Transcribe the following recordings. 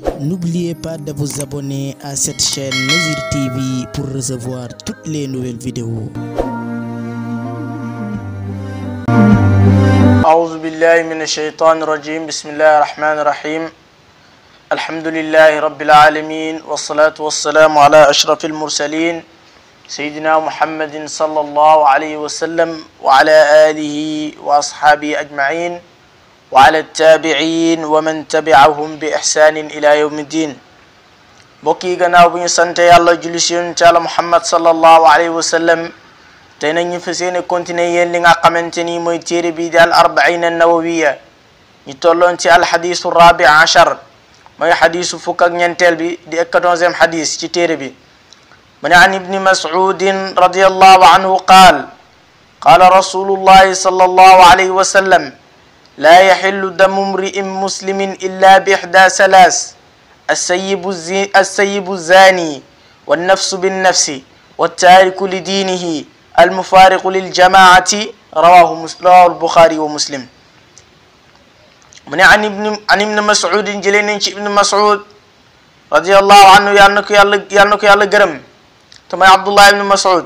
N'oubliez pas de vous abonner à cette chaîne Nazir TV pour recevoir toutes les nouvelles vidéos. أعوذ بالله من الشيطان الرجيم بسم الله الرحمن الرحيم الحمد لله رب العالمين والصلاة والسلام على أشرف المرسلين سيدنا محمد صلى الله عليه وسلم وعلى آله وأصحابه أجمعين وعلى التابعين ومن تبعهم بإحسان إلى يوم الدين بوكي غناو بن سانتي الله جلسيون تعالى محمد صلى الله عليه وسلم tey nag ñu fas yéene continuer yéen li nga xamante ni mooy téere bi di al arbaina nawawiya ñu tolloon ci alxadisu rabi achar mooy xadisu fukk ak ñeenteel bi di 14e xadis ci téere bi mu ne an ibni masudin radiallahu anhu qaal qaala rasulullahi sallallahu alayhi wa sallam laa yaxillu damu mri'in muslimin illa bi ixda salaas alsayibu zani wannafsu binnafsi wattaariku li diinihi المفارق للجماعة رواه البخاري ومسلم من عن ابن مسعود جلين ابن مسعود رضي الله عنه يالنك يالا غرم تما عبد الله بن مسعود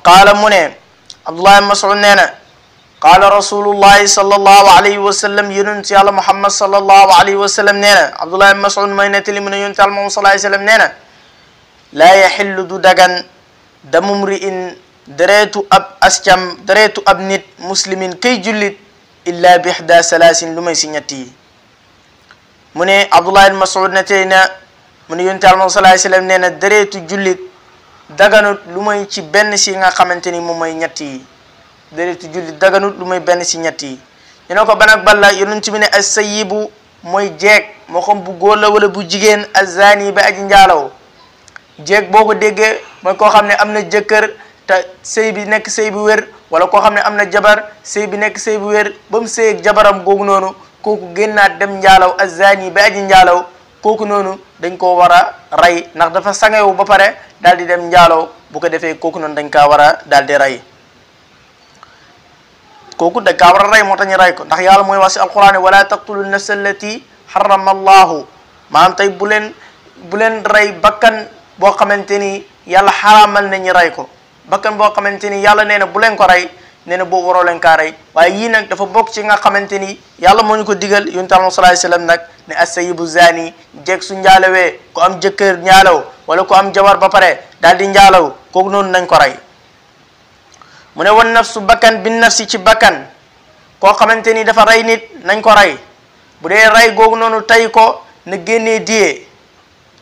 قال من عبد الله بن مسعود نينا قال رسول الله صلى الله عليه وسلم ينت يالا محمد صلى الله عليه وسلم نينا عبد الله بن مسعود ما ينتلي من ينت يالا محمد صلى الله عليه وسلم نينا لا يحل دو دغن damum ri in deretu ab ascam deretu ab nit muslimin kay jullit illa bi ihda salaasin lu may si ñett yi mu ne Abdullah ibn Mas'ud ne tey na mu ne yonent Yàlla sallallahu alayhi wasallam nee na deretu jullit daganut lu may ci benn si nga xamante ni moom mooy ñett yi deretu jullit daganut lu may benn si ñett yi ñu ne ko ban ak ban la yonent bi ne as-sayyibu mooy jeeg moo xam bu góor la wala bu jigéen az-zani ba aji njaalaw jeeg boo ko déggee mooy koo xam ne am na jëkkër te sëy bi nekk sëy bu wér wala koo xam ne am na jabar sëy bi nekk sëy bu wér ba mu sëy ak jabaram googu noonu kooku génnaat dem njaalaw azani ba aji njaalaw kooku noonu dañ koo war a rey ndax dafa sangewu ba pare daal di dem njaalaw bu ko defee kooku noonu dañ kaa war a daal di rey kooku dañ kaa war a rey moo tax ñu rey ko ndax yàlla mooy wax si alquran wala taqtulu nafsa allati harrama allahu maanaam tey bu leen rey bakkan boo xamante ni yàlla xaraamal nañu rey ko bakkan boo xamante ni yàlla nee na bu leen ko rey nee na boobu waroo leen kaa rey waaye yii nag dafa bokk ci nga xamante ni yàlla moo ñu ko digal yonent Yàlla sallallahu alayhi wasallam nag ne as-sayyibu zani jeeg su njaalawee ku am jëkkër njaalaw wala ku am jabar ba pare daal di njaalaw kooku noonu nañ ko rey mu ne wan nafsu bakkan bin nafsi ci bakkan koo xamante ni dafa rey nit nañ ko rey bu dee rey googu noonu tey ko na génnee diyee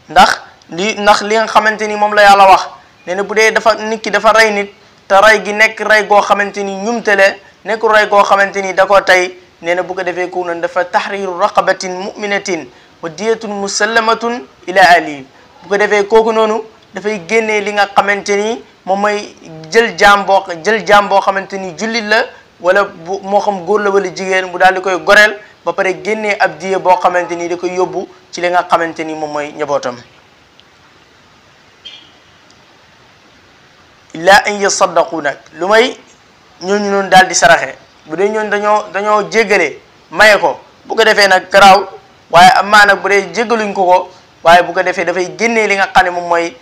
ndax li nga xamante ni moom la yàlla wax nee na bu dee nit ki dafa rey nit te rey gi nekk rey goo xamante ni ñumtale nekkul rey goo xamante ni da koo tey nee na bu ko defee ko noonu dafa tahriru raqabatin mu'minatin wa diyatun musallamatun ila ali bu ko defee kooku noonu dafay génnee li nga xamante ni moom mooy jël jaam boo xamante ni jullit la wala bu moo xam góor la wala jigéen bu daal di koy goreel ba pare génnee ab diye boo xamante ni da koy yóbbu ci li nga xamante ni moom mooy njabootam illa an yasaddaqu nag lu may ñooñu noonu daal di saraxe bu dee ñooñu dañoo jéggale maye ko bu ko defee nag garaaw waaye amaa nag bu dee jéggaluñ ko waaye bu ko defee dafay génnee li nga xam ne moom mooy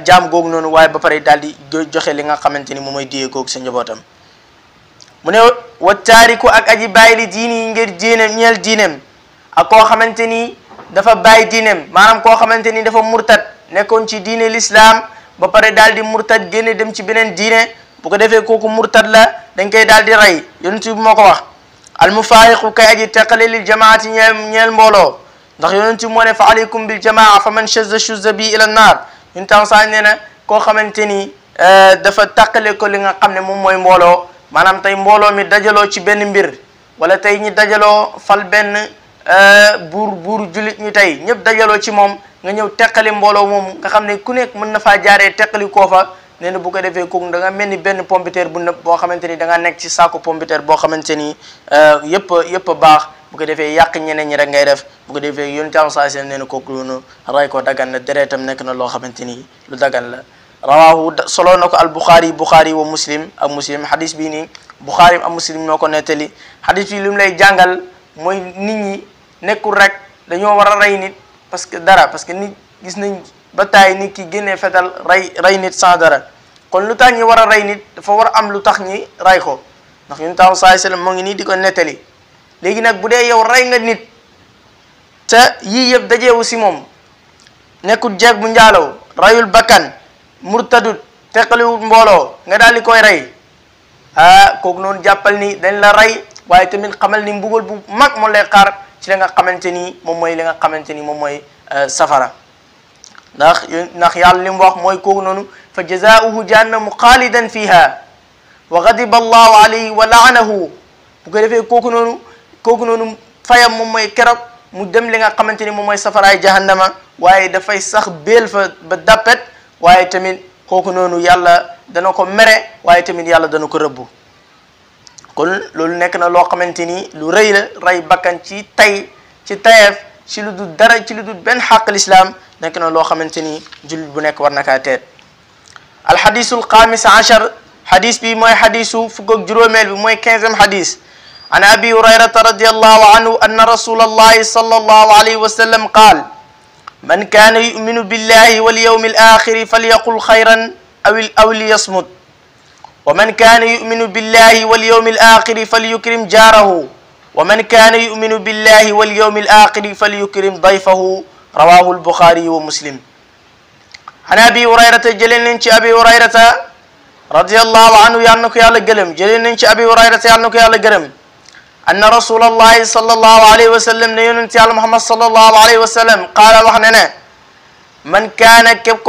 jaam googu noonu waaye ba pare daal di joxe li nga xamante ni moom mooy diyee googu sa njabootam mu ne wa taariku ak aji bàyyi li diini yi ngir ñeel diineem ak koo xamante ni dafa bàyyi diineem maanaam koo xamante ni dafa murtat nekkoon ci diine l'islam ba pare daal di murtad génne dem ci beneen diine bu ko defee kooku murtad la dañ koy daal di rey yonent bi moo ko wax al mufaariqu kay aji teqale lil jamaati ñeel mbooloo ndax yonent bi moo ne fa alaykum bil jamaa fa man shuzza bi ila naar ñun tam saa nee na koo xamante ni dafa taqale ko li nga xam ne moom mooy mbooloo maanaam tey mbooloo mi dajaloo ci benn mbir wala tey ñi dajaloo fal benn buur jullit ñi tey ñëpp dajaloo ci moom nga ñëw teqali mbooloo moom nga xam ne ku nekk mën na faa jaaree teqali koo fa nee na bu ko defee kooku da nga mel ni benn pompiteer bu nëb boo xamante ni da nga nekk ci saako pompiteer boo xamante ni yëpp a baax bu ko defee yàq ñeneen ñi rek ngay def bu ko defee yonent Yàlla sallallahu alayhi wasallam nee na kooku noonu ray ko dagan na deretam nekk na loo xamante ni lu dagan la rawahu solo na ko al Bukhari wa Muslim ak Muslim hadis bii nii Bukhari ak Muslim ñoo ko nettali hadis bi li mu lay jàngal mooy nit ñi nekkul rek dañoo war a rey nit parce que nit gis nañ ba taay nit ki génnee fetal rey nit sans dara kon lu tax ñi war a rey nit dafa war a am lu tax ñi rey ko ndax yonent bi sallallahu alayhi wasallam moo ngi nii di ko nettali léegi nag bu dee yow rey nga nit te yii yëpp dajeewu si moom nekkul jeeg bu njaalaw rayul bakkan murtadut teqaliwul mbooloo nga daal di koy rey kooku noonu jàppal ni dañ la rey waaye tamit xamal ni mbugal bu mag moo lay xaar ci la nga xamante ni moom mooy li nga xamante ni moom mooy safara ndax yàlla li mu wax mooy kooku noonu fa jazaauhu jahannamu xaalidan fiha wa ghadiba allahu alayhi wa laanahu bu ko defee kooku noonu fayam moom mooy keroog mu dem li nga xamante ni moom mooy safaraay jahannama waaye dafay sax béel fa ba dappet waaye tamit kooku noonu yàlla dana ko mere waaye tamit yàlla dana ko rëbbu kon loolu nekk na loo xamante ni lu rëy la rey bakkan ci tayeef ci lu dul dara ci lu dul benn xàq lislaam nekk na loo xamante ni jullit bu nekk war na kaa teet alxadisul xaamis achar xadis bi mooy xadisu fukk ak juróomeel bi mooy 15e xadis an abi hurayrata radiallahu anhu anna rasulallahi sallallahu alayhi wa sallam qaal man kaana yuminu billahi wal yawmi al axiri falyaqul xayran aw liyasmut wa man kaana yuminu billahi wal yawmi al axiri falyukrim jaarahu wa man kaana yuminu billahi wal yawmi al axiri falyukrim dayfahu rawahu albuxaari wa muslim an abi hurayrata jëlee nañ ci abi hurayrata radiallahu anhu yàlla na ko yàlla gërëm jëlee nañ ci abi hurayrata yàlla na ko yàlla gërëm anna rasulallahi sallallahu alayhi wa sallam ne yonent yàlla muhammad sallallahu alayhi wa sallam qaala wax ne ne man képp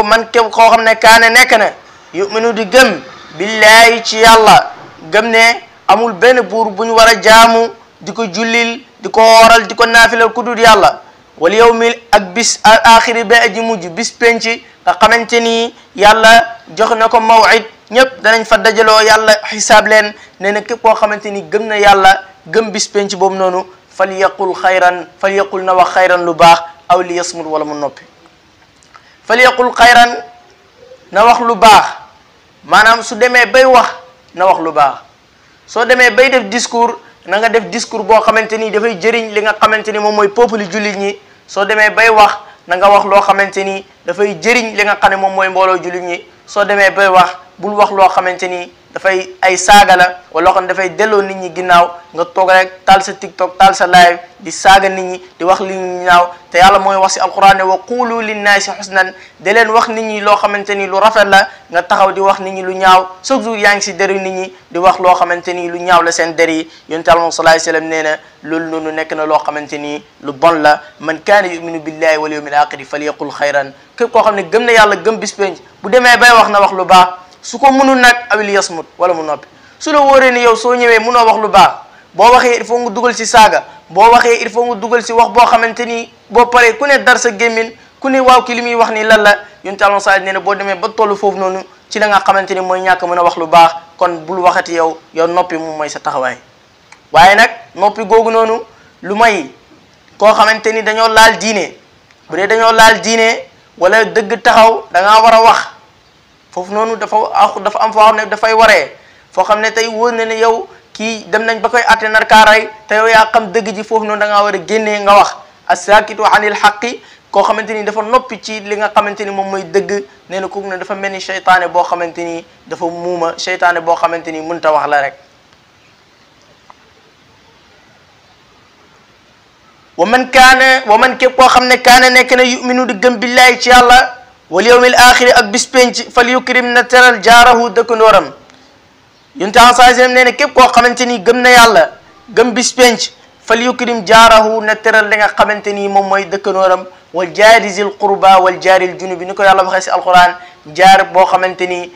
koo xam ne kaana nekk na yuminu di gëm billahi ci yàlla gëm ne amul benn buur bu ñu war a jaamu di ko jullil di ko wooral di ko naafilal ku dul yàlla wal yawmi ak bis al axiri ba aji mujj bis penc nga xamante ni yàlla jox na ko maw'id ñëpp danañ fa dajaloo yàlla xisaab leen nee na képp koo xamante ni gëm na yàlla gëm bis penc boobu noonu fal yaqul na wax xayran lu baax aw li yasmut wala mu noppi fal yaqul xayran na wax lu baax maanaam su demee bay wax na wax lu baax soo demee bay def discours na nga def discours boo xamante ni dafay jëriñ li nga xamante ni moom mooy peuple jullit ñi soo demee bay wax na nga wax loo xamante ni dafay jëriñ li nga xam ne moom mooy mbooloo jullit ñi soo demee bay wax bul wax loo xamante ni dafay ay saaga la wala loo xam ne dafay delloo nit ñi ginnaaw nga toog rek taal sa TikTok taal sa live di saaga nit ñi di wax li ñu ñaaw te yàlla mooy wax si alquran ne wa qulu linnaasi husnan de leen wax nit ñi loo xamante ni lu rafet la nga taxaw di wax nit ñi lu ñaaw chaque jour yaa ngi si deri nit ñi di wax loo xamante ni lu ñaaw la seen der yi yonent Yàlla sallallahu alayhi wasallam nee na loolu noonu nekk na loo xamante ni lu bon la man kaana yuminu billahi wal yawmil aaxiri falyaqul xayran képp koo xam ne gëm na yàlla gëm bis penc bu demee bay wax na wax lu baax su ko mënul nag awil yasmut wala mu noppi su la wóoree ni yow soo ñëwee mënoo wax lu baax boo waxee il faut nga dugal si saaga boo waxee il faut nga dugal si wax boo xamante ni boo paree ku ne dar sa gémmin ku ne waaw ki li muy wax ni lan la yonent Yàlla sa nee na boo demee ba tollu foofu noonu ci la nga xamante ni mooy ñàkk mën a wax lu baax kon bul waxati yow noppi moom mooy sa taxawaay waaye nag noppi googu noonu lu may koo xamante ni dañoo laal diine bu dee dañoo laal diine wala dëgg taxaw da ngaa war a wax foofu noonu dafa am foo xam ne dafay waree foo xam ne tey wóor na ne yow kii dem nañ ba koy atte nar kaaray te yow yaa xam dëgg ji foofu noonu da ngaa war a génnee nga wax as-saakitu anil haqqi koo xamante ni dafa noppi ci li nga xamante ni moom mooy dëgg nee na kooku ne dafa mel ni seytaane boo xamante ni dafa muuma seytaane boo xamante ni mënta wax la rek wa man képp koo xam ne kaana nekk na yuminu di gëm billahi ci yàlla wal yawmil axiri ak bis penc fal yukrim na teral jaarahu dëkkandooram yonent Yàlla sallallahu alayhi wasallam nee na képp koo xamante ni gëm na yàlla gëm bis penc fal yukrim jaarahu na teral li nga xamante ni moom mooy dëkkandooram wal jaari zil qurba wal jaaril junubi ni ko yàlla waxee si alquran jaar boo xamante ni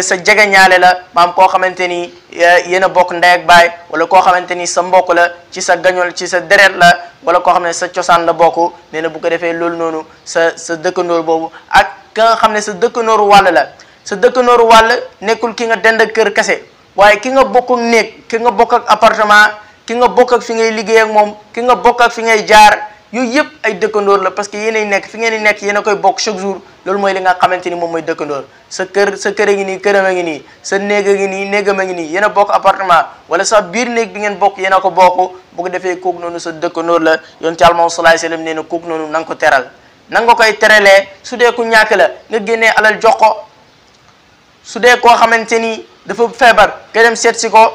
sa jege ñaale la maam koo xamante ni yéen a bokk ndey ak baay wala koo xamante ni sa mbokk la ci sa gañol ci sa deret la wala koo xam ne sa cosaan la bokk nee na bu ko defee loolu noonu sa dëkkandoor boobu ak ka nga xam ne sa dëkkandooru wàll la sa dëkkandooru wàll nekkul ki nga dend ak kër kese waaye ki nga bokk ak néeg ki nga bokk ak appartement ki nga bokk ak fi ngay liggéey ak moom ki nga bokk ak fi ngay jaar yooyu yëpp ay dëkkandoor la parce que yéenay nekk fi ngeen di nekk yéen a koy bokk chaque jour loolu mooy li nga xamante ni moom mooy dëkkandoor sa kër a ngi nii këram a ngi nii sa néeg a ngi nii néegam a ngi nii yéen a bokk appartement wala sa biir néeg bi ngeen bokk yéen a ko bokk bu ko defee kooku noonu sa dëkkandoor la yonent Yàlla Muhammad sallallahu alayhi wasallam nee na kooku noonu na nga ko teral na nga koy teralee su dee ku ñàkk la nga génnee alal jox ko su dee koo xamante ni dafa feebar nga dem seet si ko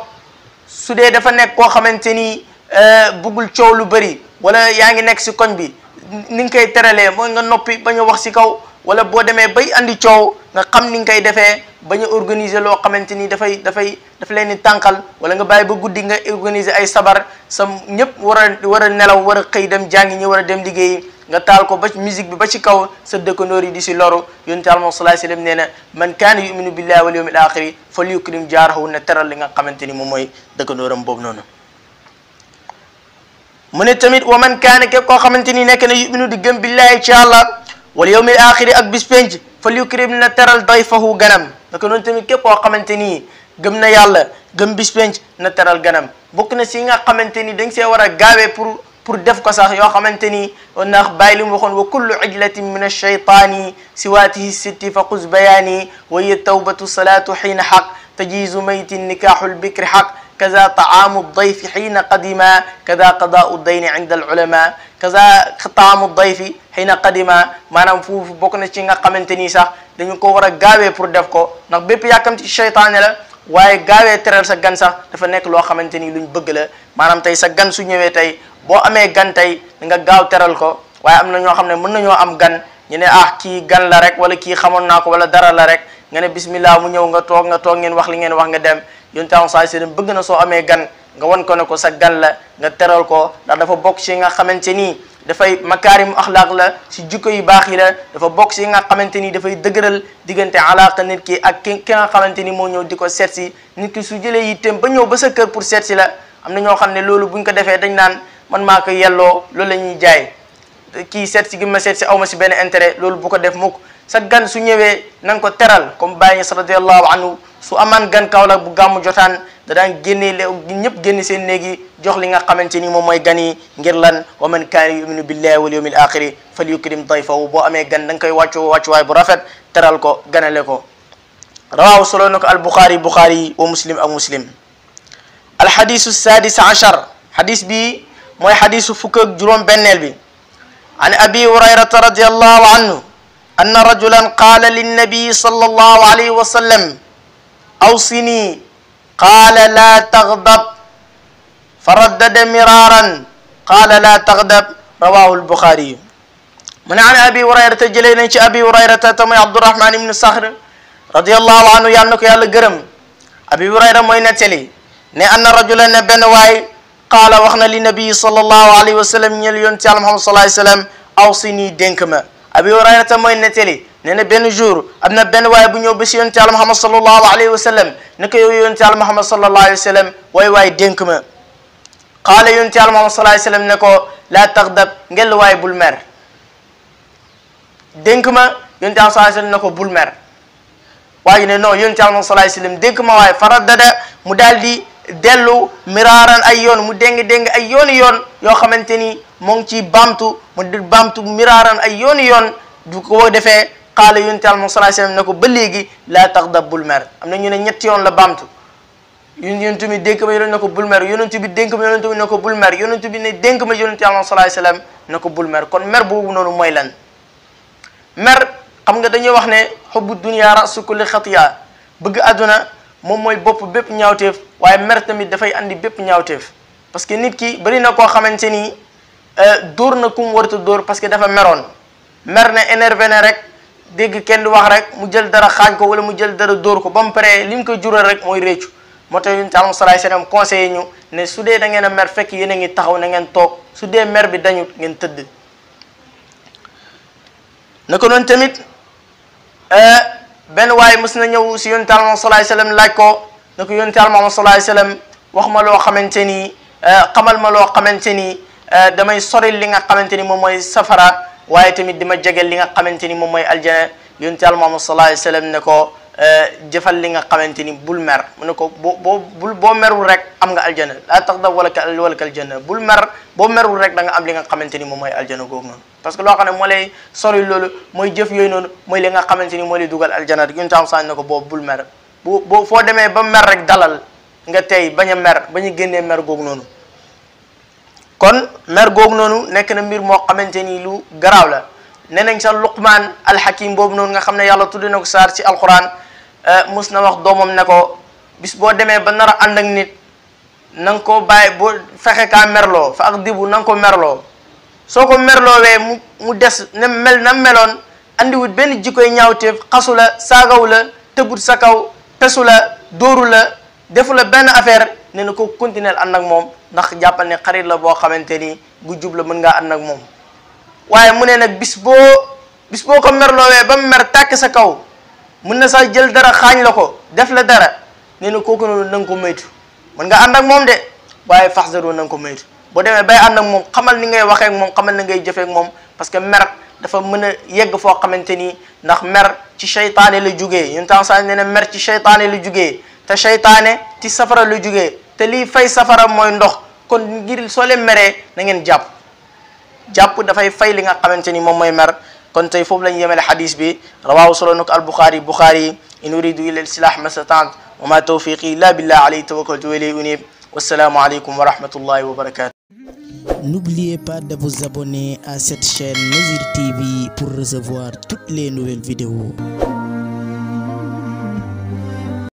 su dee dafa nekk koo xamante ni buggul coow lu bëri wala yaa ngi nekk si koñ bi ni nga koy teralee mooy nga noppi bañ a wax si kaw wala boo demee bay andi coow nga xam ni nga koy defee bañ a organiser loo xamante ni daf leen di tànqal wala nga bàyyi ba guddi nga organiser ay sabar sa ñëpp war a nelaw war a xëy dem jàngi ñi war a dem liggéeyi nga taal ko ba musique bi ba ci kaw sa dëkkandoor yi di si loru yonent Yàlla sallallahu alayhi wasallam nee na man kaana yuminu billahi wal yawmil axiri falyukrim jaarahu na teral li nga xamante ni moom mooy dëkkandooram boobu noonu mu ne tamit wa man kaana képp koo xamante ni nekk na yuminu di gëm billahi ci Yàlla wal yawmil axiri ak bis penc falyukrim na teral dayfahu ganam naka noonu tamit képp koo xamante ni gëm na Yàlla gëm bis penc na teral ganam bokk na si nga xamante ni dañ see war a gaawee pour def ko sax yoo xamante ni ndax bàyyi li mu waxoon wa kullu ijlatin min ash-shaytaani siwaatihi sitti fa xuz bayaani wa hiya tawbatu salaatu xiina xaq tajiizu maytin nikaaxul bikri xaq kaza taamu dayfi xiina qadima kaza qadaau dayni inda al-ulama kaza taamu dayfi xiina qadima maanaam foofu bokk na ci nga xamante ni sax dañu ko war a gaawee pour def ko ndax bépp yàkkamti ci shaytaane la waaye gaawee teral sa gan sax dafa nekk loo xamante ni luñ bëgg la maanaam tey sa gan su ñëwee tey boo amee gan tey nga gaaw teral ko waaye am na ñoo xam ne mën nañoo am gan ñu ne kii gan la rek wala kii xamoon naa ko wala dara la rek nga ne bismillah mu ñëw nga toog ngeen wax li ngeen wax nga dem yonent Yàlla sallallahu alayhi wasallam bëgg na soo amee gan nga wan ko ne ko sa gan la nga teral ko ndax dafa bokk ci nga xamante ni dafay makaarimu axlaaq la si jikko yu baax yi la dafa bokk si nga xamante ni dafay dëgëral diggante alaaka nit ki ak ki nga xamante ni moo ñëw di ko seet si nit ki su jëlee yitteem ba ñëw ba sa kër pour seet si la am na ñoo xam ne loolu buñ ko defee dañ naan man maa ko yelloo loolu la ñuy jaay kii seet si gi ma seet si aw ma si benn intérêt loolu bu ko def mukk sa gan su ñëwee na nga ko teral comme Baye Niass radiyallahu anhu su amaan gan Kaolack bu gàmmu jotaan da daan génnee ñëpp génn seen néegi jox li nga xamante ni moom mooy gan yi ngir lan wa man kaana yuminu billahi wal yawmil axiri falyukrim dayfahu boo amee gan da nga koy wàccuwaay bu rafet teral ko ganale ko rawaahu solo na ko al buxaari wa muslim ak muslim al xadisu sadis achar xadis bi mooy xadisu fukk ak juróom benneel bi an abi hurayrata radiyallahu anhu anna rajulan qaala linnabii sallallahu alayhi wa sallam awsini qaala laa tagdab faraddada miraaran qaala laa tagdab rawahu albuxaari mu ne an abi hurayrata jëlee nañ ci abi hurayrata te mooy abdurahman ibnu saxr radiyallahu anhu yàlla na ko yàlla gërëm abi hurayra mooy nettali ne anna rajulan ne benn waay qaala wax na li nabii sallallahu alayhi wa sallam ñeel yoon ci Yàlla Muhammad sallallahu alayhi wa sallam awsini dénk ma abi hurayrata mooy nettali nee na benn jour am na benn waaye bu ñëw ba si yoon ci Yàlla Muhammad sallallahu alayhi wa sallam ne ko yow yoon ci Yàlla Muhammad sallallahu alayhi wa sallam waay dénk ma qaala yoon ci Yàlla Muhammad sallallahu alayhi wa sallam ne ko laa taxdab ngel waay bul mer dénk ma yoon ci Yàlla sallallahu alayhi wa sallam ne ko bul mer waaye ne non yoon ci Yàlla Muhammad sallallahu alayhi wa sallam dénk ma waaye faraddada mu daal di dellu miraaran ay yoon mu déng ay yooni yoon yoo xamante ni moo ngi ci baamtu miraaran ay yooni yoon du ko defee qaala yonent Yàlla sallallahu alayhi wasallam ne ko ba léegi laa taxdab bul mer am na ñu ne ñetti yoon la baamtu yonent bi dénk ma yonent ne ko bul mer yonent bi dénk ma yonent bi ne ko bul mer yonent bi ne dénk ma yonent Yàlla sallallahu alayhi wasallam ne ko bul mer kon mer boobu noonu mooy lan mer xam nga dañuy wax ne hubbu dunya ra'su kulli xatiya bëgg àdduna moom mooy bopp bépp ñaawteef waaye mer tamit dafay andi bépp ñaawteef parce que nit ki bari na koo xamante ni dóor na kum warta dóor parce que dafa meroon mer ne énervé ne rek dégg kenn di wax rek mu jël dara xaañ ko wala mu jël dara dóor ko ba mu paree li mu ko jural rek mooy réccu moo tax yonent Yàlla sallallahu alayhi wasallam conseillé ñu ne su dee da ngeen a mer fekk yéen a ngi taxaw na ngeen toog su dee mer bi dañu ngeen tëdd na ko noonu tamit benn waaye mës na ñëw si yonent Yàlla sallallahu alayhi wasallam laaj ko na ko yonent Yàlla sallallahu alayhi wasallam wax ma loo xamante ni xamal ma loo xamante ni damay soril li nga xamante ni moom mooy safara waaye tamit dima jegel li nga xamante ni moom mooy aljana yonent Yàlla sallallahu alayhi wasallam ne ko jëfal li nga xamante ni bul mer mu ne ko boo merul rek am nga aljana laa taxdab wala kal janna bul mer boo merul rek da nga am li nga xamante ni moom mooy aljana googu noonu parce que loo xam ne moo lay sori loolu mooy jëf yooyu noonu mooy li nga xamante ni moo lay dugal aljana rek ñun tam sañ na ko boobu bul mer boo foo demee ba mer rek dalal nga tey bañ a mer bañ a génnee mer googu noonu kon mer googu noonu nekk na mbir moo xamante ni lu garaaw la nee nañ sa Luqmaan alxakim boobu noonu nga xam ne yàlla tudde na ko saar ci alquran mus na wax doomam ne ko bis boo demee ba nar a ànd ak nit na nga ko bàyyi boo fexe kaa merloo fa ak dibu na nga ko merloo soo ko merloowee mu des ne mel na meloon andiwut benn jikkoy ñaawteef xasu la saagaw la tëbut sa kaw pesu la dóoru la defu la benn affaire ne na ko continuer ànd ak moom ndax jàppal ne xarit la boo xamante ni bu jub la mën ngaa ànd ak moom waaye mu ne nag bis boo ko merloowee ba mu mer tàkk sa kaw mën na sax jël dara xaañ la ko def la dara nee na kooku noonu na nga ko moytu mën nga ànd ak moom de waaye faxzaro na nga ko moytu boo demee bay ànd ak moom xamal ni ngay waxee ak moom xamal ni ngay jëfee ak moom parce que mer dafa mën a yegg foo xamante ni ndax mer ci seytaane la jugee ñun tam saa nee na mer ci seytaane la jugee te seytaane ci safara la jugee te lii fay safara mooy ndox kon ngir soo leen meree na ngeen jàpp dafay fay li nga xamante ni moom mooy mer kon tey foofu lañu yemale xadis bi rawaahu solo na ko al-Bukhari in uridu illa al-islah ma stata'tu wa ma tawfiqi illa billah alayhi tawakkaltu wa ilayhi unib wassalamu alaykum wa rahmatullahi wa barakatuh. N'oubliez pas de vous abonner à cette chaîne Nozir TV pour recevoir toutes les nouvelles vidéos.